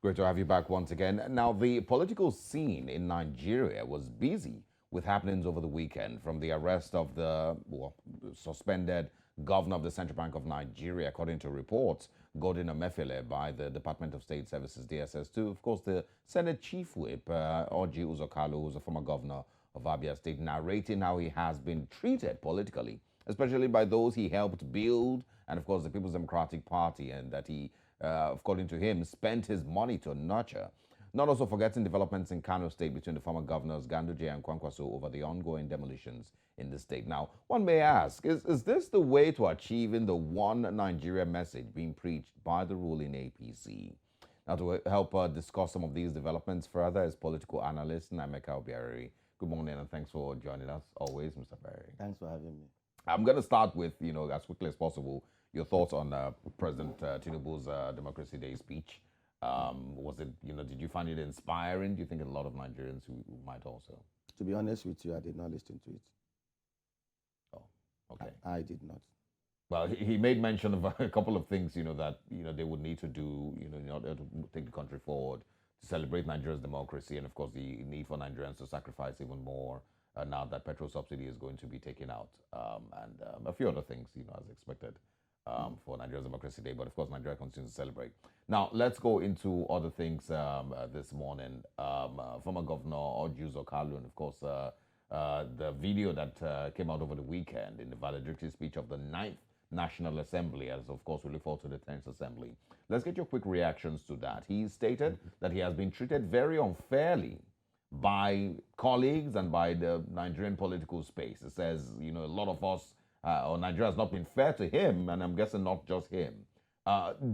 Great to have you back once again. Now, the political scene in Nigeria was busy with happenings over the weekend, from the arrest of the suspended governor of the Central Bank of Nigeria, according to reports, Godwin Emefiele, by the Department of State Services, DSS, to, of course, the Senate Chief Whip, Orji Uzor Kalu, who's a former governor of Abia State, narrating how he has been treated politically, especially by those he helped build, and, of course, the People's Democratic Party, and that he according to him, spent his money to nurture. Not also forgetting developments in Kano State between the former governors Ganduje and Kwankwaso over the ongoing demolitions in the state. Now, one may ask, is this the way to achieving the one Nigeria message being preached by the ruling APC? Now, to help discuss some of these developments further is political analyst Nnaemeka Obiaraeri. Good morning and thanks for joining us always, Mr. Obiaraeri. Thanks for having me. I'm going to start with, as quickly as possible, your thoughts on President Tinubu's Democracy Day speech. Was it, did you find it inspiring? Do you think a lot of Nigerians who might also? To be honest with you, I did not listen to it. Oh, okay. I did not. Well, he made mention of a couple of things, that, they would need to do, in order to take the country forward, to celebrate Nigeria's democracy, and of course the need for Nigerians to sacrifice even more now that petrol subsidy is going to be taken out, and a few other things, as expected. For Nigeria's Democracy Day, but of course Nigeria continues to celebrate. Now let's go into other things this morning. Former Governor Orji Uzor Kalu, and of course the video that came out over the weekend in the valedictory speech of the 9th National Assembly, as of course we look forward to the 10th Assembly. Let's get your quick reactions to that. He stated that he has been treated very unfairly by colleagues and by the Nigerian political space. It says, a lot of us or Nigeria has not been fair to him, and I'm guessing not just him.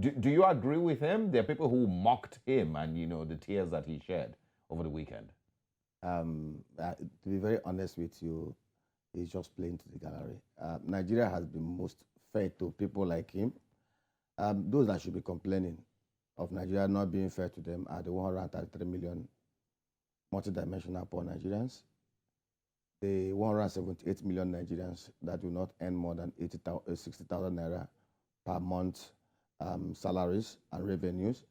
Do you agree with him? There are people who mocked him and, the tears that he shed over the weekend. To be very honest with you, he's just playing to the gallery. Nigeria has been most fair to people like him. Those that should be complaining of Nigeria not being fair to them are the 133 million multidimensional poor Nigerians, the 178 million Nigerians that do not earn more than 60,000 naira per month salaries and revenues.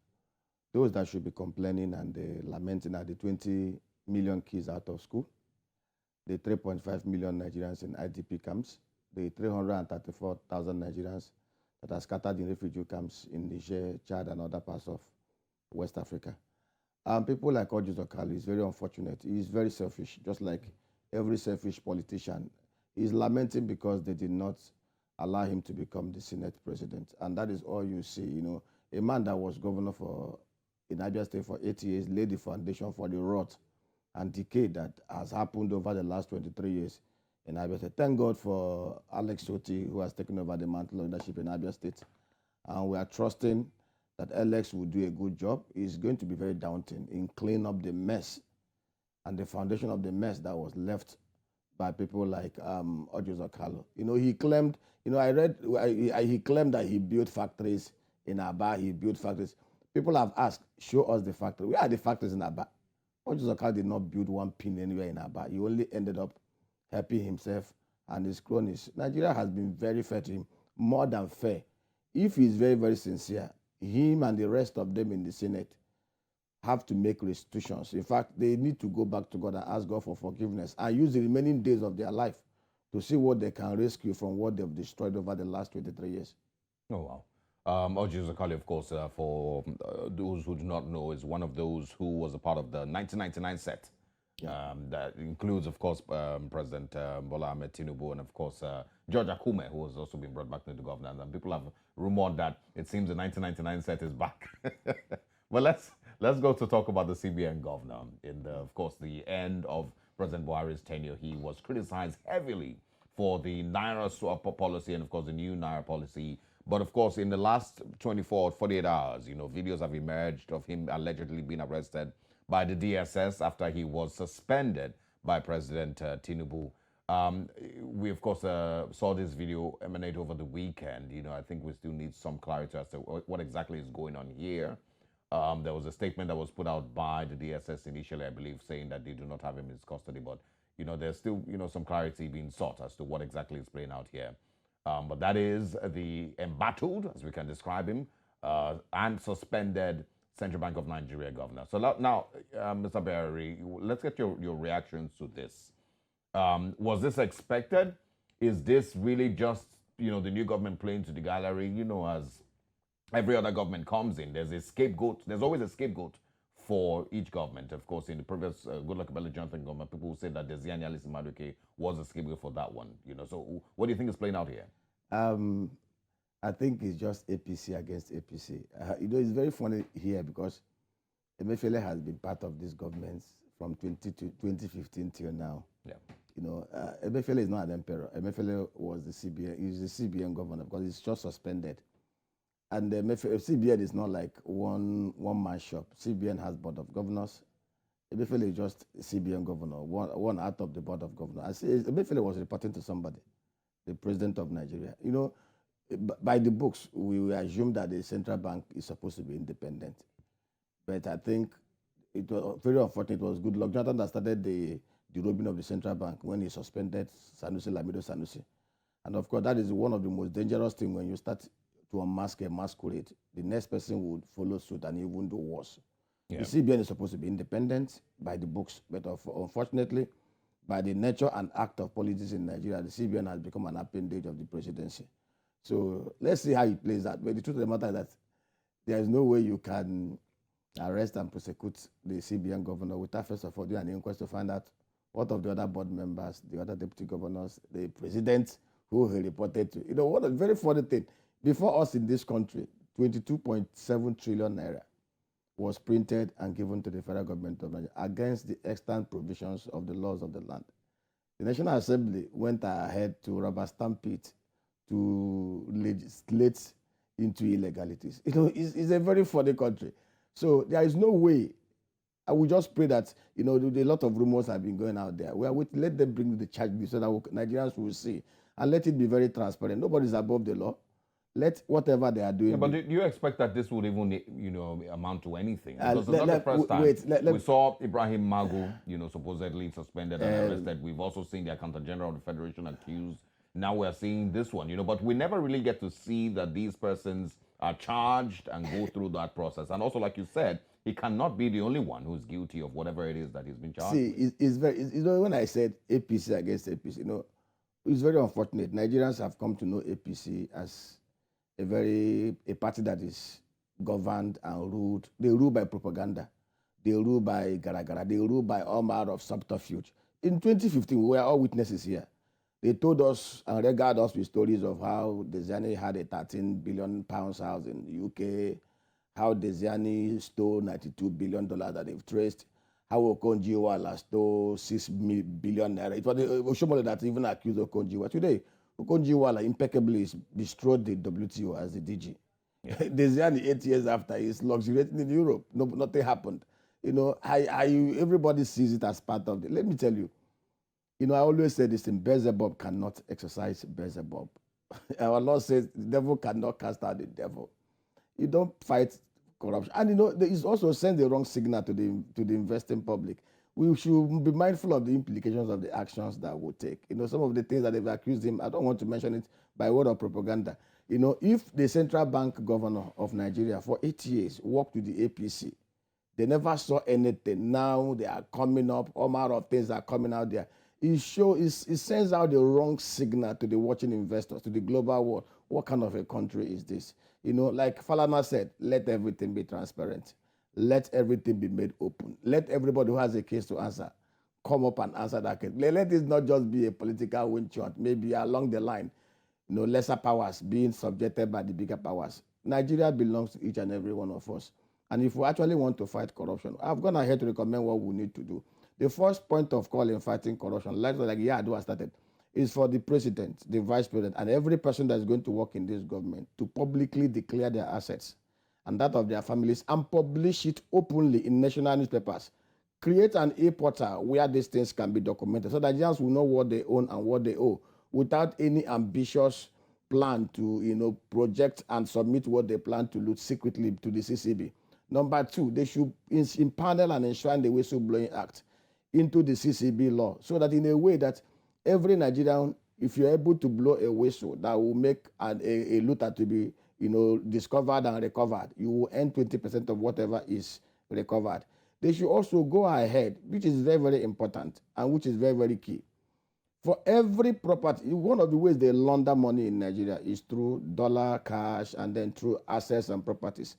Those that should be complaining and lamenting are the 20 million kids out of school, the 3.5 million Nigerians in IDP camps, the 334,000 Nigerians that are scattered in refugee camps in Niger, Chad, and other parts of West Africa. People like Orji Uzor Kalu is very unfortunate. He is very selfish, just like every selfish politician. Is lamenting because they did not allow him to become the Senate president. And that is all you see. A man that was governor in Abia State for 8 years laid the foundation for the rot and decay that has happened over the last 23 years in Abia State. Thank God for Alex Soti, who has taken over the mantle of leadership in Abia State. And we are trusting that Alex will do a good job. It's going to be very daunting in cleaning up the mess and the foundation of the mess that was left by people like Orji Uzor Kalu. He claimed, I read, he claimed that he built factories in Aba, he built factories. People have asked, show us the factory. Where are the factories in Aba? Orji Uzor Kalu did not build one pin anywhere in Aba. He only ended up helping himself and his cronies. Nigeria has been very fair to him, more than fair. If he's very, very sincere, him and the rest of them in the Senate have to make restitutions. In fact, they need to go back to God and ask God for forgiveness and use the remaining days of their life to see what they can rescue from what they've destroyed over the last 23 years. Oh, wow. Orji Uzor Kalu, of course, for those who do not know, is one of those who was a part of the 1999 set. Yeah. That includes, of course, President Bola Ahmed Tinubu and, of course, George Akume, who has also been brought back into governance. And people have rumored that it seems the 1999 set is back. Well, let's go to talk about the CBN governor. Of course, the end of President Buhari's tenure, he was criticized heavily for the Naira swap policy and, of course, the new Naira policy. But, of course, in the last 48 hours, videos have emerged of him allegedly being arrested by the DSS after he was suspended by President Tinubu. We, of course, saw this video emanate over the weekend. I think we still need some clarity as to what exactly is going on here. There was a statement that was put out by the DSS initially, I believe, saying that they do not have him in his custody. But, there's still, some clarity being sought as to what exactly is playing out here. But that is the embattled, as we can describe him, and suspended Central Bank of Nigeria governor. So now, Mr. Obiaraeri, let's get your reactions to this. Was this expected? Is this really just, the new government playing to the gallery? As every other government comes in, there's a scapegoat. There's always a scapegoat for each government. Of course, in the previous Goodluck Ebele Jonathan government, people will say that Desiani Alice Madueke was a scapegoat for that one. So what do you think is playing out here? I think it's just APC against APC. It's very funny here because Emefiele has been part of these governments from 2015 till now. Yeah. Emefiele is not an emperor. Emefiele was the CBN. He's the CBN governor because he's just suspended. And CBN is not like one man shop. CBN has board of governors. Emefiele is just CBN governor, one out of the board of governors. Emefiele was reporting to somebody, the president of Nigeria. By the books, we assume that the central bank is supposed to be independent. But I think it was very unfortunate. It was Goodluck Jonathan that started the robbing of the central bank when he suspended Lamido Sanusi. And of course, that is one of the most dangerous things when you start to unmask a masquerade. The next person would follow suit and even do worse. Yeah. The CBN is supposed to be independent by the books, but unfortunately, by the nature and act of politics in Nigeria, the CBN has become an appendage of the presidency. So let's see how it plays out. But the truth of the matter is that there is no way you can arrest and prosecute the CBN governor without first of all doing an inquest to find out what of the other board members, the other deputy governors, the president who he reported to. What a very funny thing. Before us in this country, 22.7 trillion naira was printed and given to the federal government of Nigeria against the extant provisions of the laws of the land. The National Assembly went ahead to rubber stamp it to legislate into illegalities. It's a very funny country. So there is no way. I will just pray that, a lot of rumors have been going out there. Let them bring the charge so that Nigerians will see. And let it be very transparent. Nobody's above the law. Let whatever they are doing. Yeah, but do you expect that this would even, amount to anything? Because it's not the first time. We saw Ibrahim Magu, supposedly suspended and arrested. We've also seen the Accountant General of the Federation accused. Now we're seeing this one, but we never really get to see that these persons are charged and go through that process. And also, like you said, he cannot be the only one who's guilty of whatever it is that he's been charged with. It's very, when I said APC against APC, it's very unfortunate. Nigerians have come to know APC as a party that is governed and ruled. They rule by propaganda. They rule by garagara. They rule by all manner of subterfuge. In 2015, we were all witnesses here. They told us and regaled us with stories of how Desiani had a £13 billion house in the UK, how Desiani stole $92 billion that they've traced, how Okonjo-Iweala stole $6 billion. It was Oshomole that even accused Okonjo-Iweala. Today, Okonjo-Iweala impeccably destroyed the WTO as the DG. Yeah. Desiani, 8 years after, is luxuriating in Europe. Nothing happened. Everybody sees it as part of it. Let me tell you, I always say this thing, Beelzebub cannot exercise Beelzebub. Our Lord says the devil cannot cast out the devil. You don't fight corruption. And it also sends the wrong signal to the investing public. We should be mindful of the implications of the actions that we'll take. Some of the things that they've accused him, I don't want to mention it by word of propaganda. If the central bank governor of Nigeria for 8 years worked with the APC, they never saw anything. Now they are coming up, all manner of things are coming out there. It sends out the wrong signal to the watching investors, to the global world. What kind of a country is this? Like Falana said, let everything be transparent. Let everything be made open. Let everybody who has a case to answer come up and answer that case. Let it not just be a political wind shot. Maybe along the line, lesser powers being subjected by the bigger powers. Nigeria belongs to each and every one of us. And if we actually want to fight corruption, I've gone ahead to recommend what we need to do. The first point of call in fighting corruption, like Yadu started, is for the president, the vice president, and every person that is going to work in this government to publicly declare their assets and that of their families and publish it openly in national newspapers. Create an e-portal where these things can be documented so that Nigerians will know what they own and what they owe without any ambitious plan to project and submit what they plan to loot secretly to the CCB. Number two, they should impanel and enshrine the Whistleblowing Act into the CCB law so that in a way that every Nigerian, if you're able to blow a whistle that will make a looter to be discovered and recovered. You will earn 20% of whatever is recovered. They should also go ahead, which is very, very important and which is very, very key. For every property, one of the ways they launder money in Nigeria is through dollar, cash, and then through assets and properties.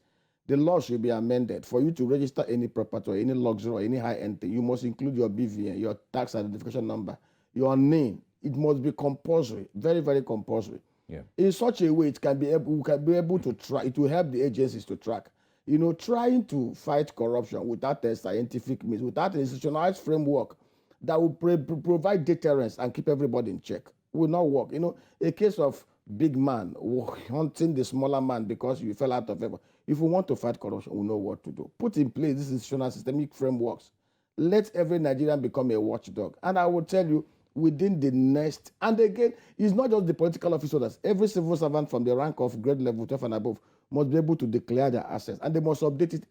The law should be amended. For you to register any property or any luxury or any high-end thing, you must include your BVN, your tax identification number, your name. It must be compulsory, very, very compulsory. Yeah. In such a way, we can be able to track. It will help the agencies to track. Trying to fight corruption without a scientific means, without an institutionalized framework that will provide deterrence and keep everybody in check will not work. A case of big man hunting the smaller man because you fell out of favor. If we want to fight corruption, we know what to do. Put in place these institutional systemic frameworks. Let every Nigerian become a watchdog. And I will tell you, within the next, and again, it's not just the political officers. Every civil servant from the rank of grade level 12 and above must be able to declare their assets, and they must update it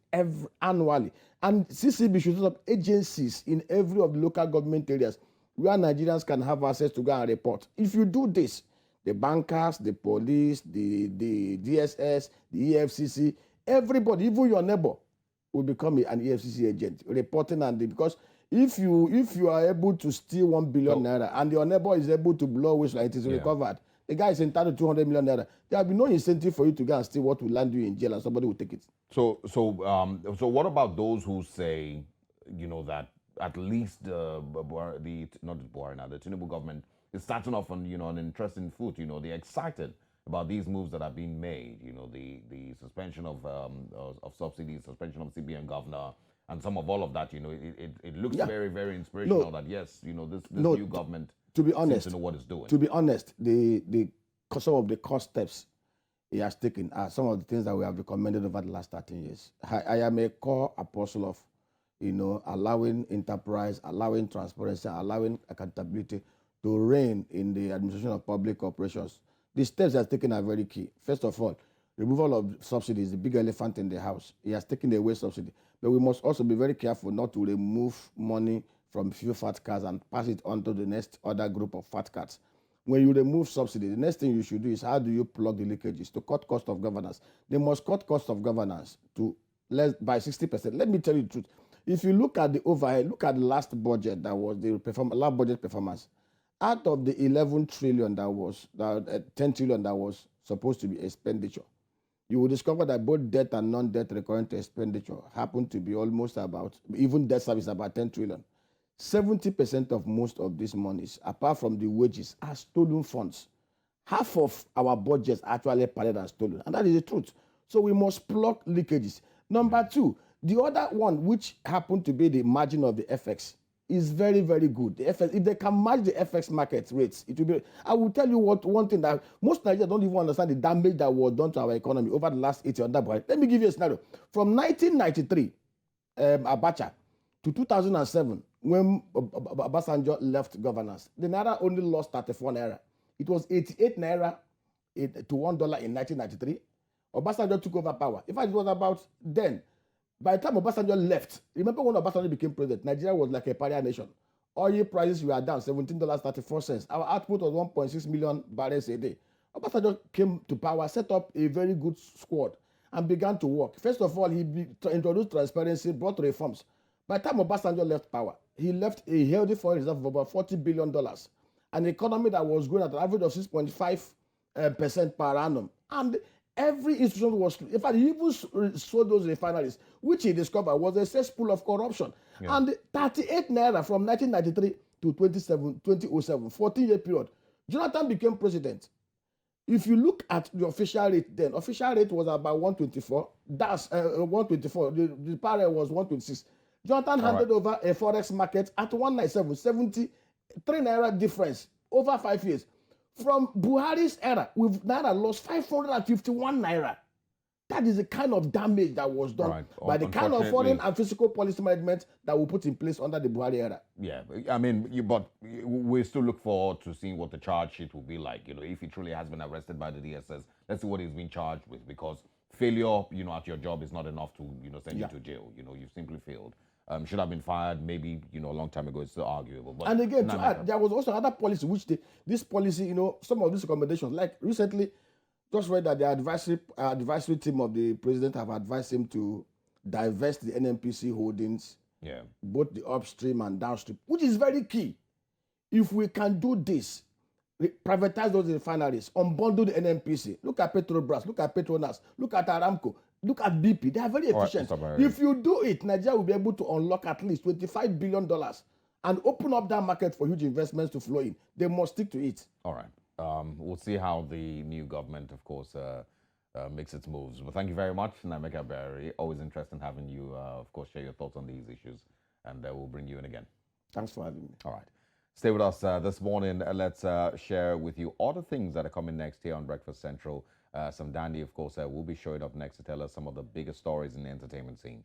annually. And CCB should set up agencies in every of the local government areas where Nigerians can have access to go and report. If you do this, the bankers, the police, the DSS, the EFCC, everybody, even your neighbor, will become an EFCC agent reporting. And because if you are able to steal 1 billion naira and your neighbor is able to blow whistle and it is recovered, the guy is entitled to 200 million naira. There will be no incentive for you to go and steal what will land you in jail, and somebody will take it. So what about those who say, that at least the Tinubu government is starting off on an interesting foot. They're excited about these moves that are being made. The suspension of subsidies, suspension of CBN governor, and some of all of that. It looks very, very inspirational. That yes, this new government. To be honest, seems to know what it's doing. To be honest, some of the core steps he has taken are some of the things that we have recommended over the last 13 years. I am a core apostle of, allowing enterprise, allowing transparency, allowing accountability to reign in the administration of public operations. The steps he has taken are very key. First of all, removal of subsidies, the big elephant in the house. He has taken away subsidy. But we must also be very careful not to remove money from few fat cats and pass it on to the next other group of fat cats. When you remove subsidy, the next thing you should do is how do you plug the leakages to cut cost of governance? They must cut cost of governance by 60%. Let me tell you the truth. If you look at the overhead, look at the last budget that was the last budget performance. Out of the 11 trillion 10 trillion that was supposed to be expenditure, you will discover that both debt and non-debt recurrent expenditure happen to be almost about, even debt service, about 10 trillion. 70% of most of these monies, apart from the wages, are stolen funds. Half of our budgets actually paraded and stolen, and that is the truth. So we must plug leakages. Number two, the other one, which happened to be the margin of the FX, is very, very good. The FX, if they can match the FX market rates, it will be. I will tell you one thing that most Nigerians don't even understand: the damage that was done to our economy over the last 8 years. Let me give you a scenario. From 1993, Abacha, to 2007, when Obasanjo left governance, the naira only lost 34 naira. It was 88 naira to $1 in 1993. Obasanjo took over power. In fact, it was about then. By the time Obasanjo left, remember when Obasanjo became president, Nigeria was like a pariah nation. Oil prices were down $17.34. Our output was 1.6 million barrels a day. Obasanjo came to power, set up a very good squad, and began to work. First of all, he introduced transparency, brought reforms. By the time Obasanjo left power, he left a healthy foreign reserve of about $40 billion, an economy that was growing at an average of 6.5% per annum. And every institution was, in fact, he even sold those refineries, which he discovered was a cesspool of corruption. Yeah. And 38 naira from 1993 to 2007, 14-year period, Jonathan became president. If you look at the official rate then, official rate was about 124. That's 124. The parallel was 126. Jonathan handed over a forex market at 197, 73 naira difference over 5 years. From Buhari's era, we've naira lost 551 naira. That is the kind of damage that was done by the kind of foreign and fiscal policy management that we put in place under the Buhari era. Yeah, I mean, but we still look forward to seeing what the charge sheet will be like. If he truly has been arrested by the DSS, let's see what he's been charged with. Because failure, at your job is not enough to, send you to jail. You've simply failed. Should have been fired maybe, a long time ago. It's still arguable. But and again, to add, there was also another policy, which this policy, some of these recommendations, like recently, just read that the advisory team of the president have advised him to divest the NNPC holdings, both the upstream and downstream, which is very key. If we can do this, privatize those refineries, unbundle the NNPC. Look at Petrobras, look at Petronas, look at Aramco, look at BP. They are very efficient. If you do it, Nigeria will be able to unlock at least $25 billion and open up that market for huge investments to flow in. They must stick to it. All right. We'll see how the new government, of course, makes its moves. But thank you very much, Nnaemeka Obiaraeri. Always interesting having you, of course, share your thoughts on these issues. And we'll bring you in again. Thanks for having me. All right. Stay with us this morning. Let's share with you all the things that are coming next here on Breakfast Central. Some Dandy, of course, will be showing up next to tell us some of the biggest stories in the entertainment scene.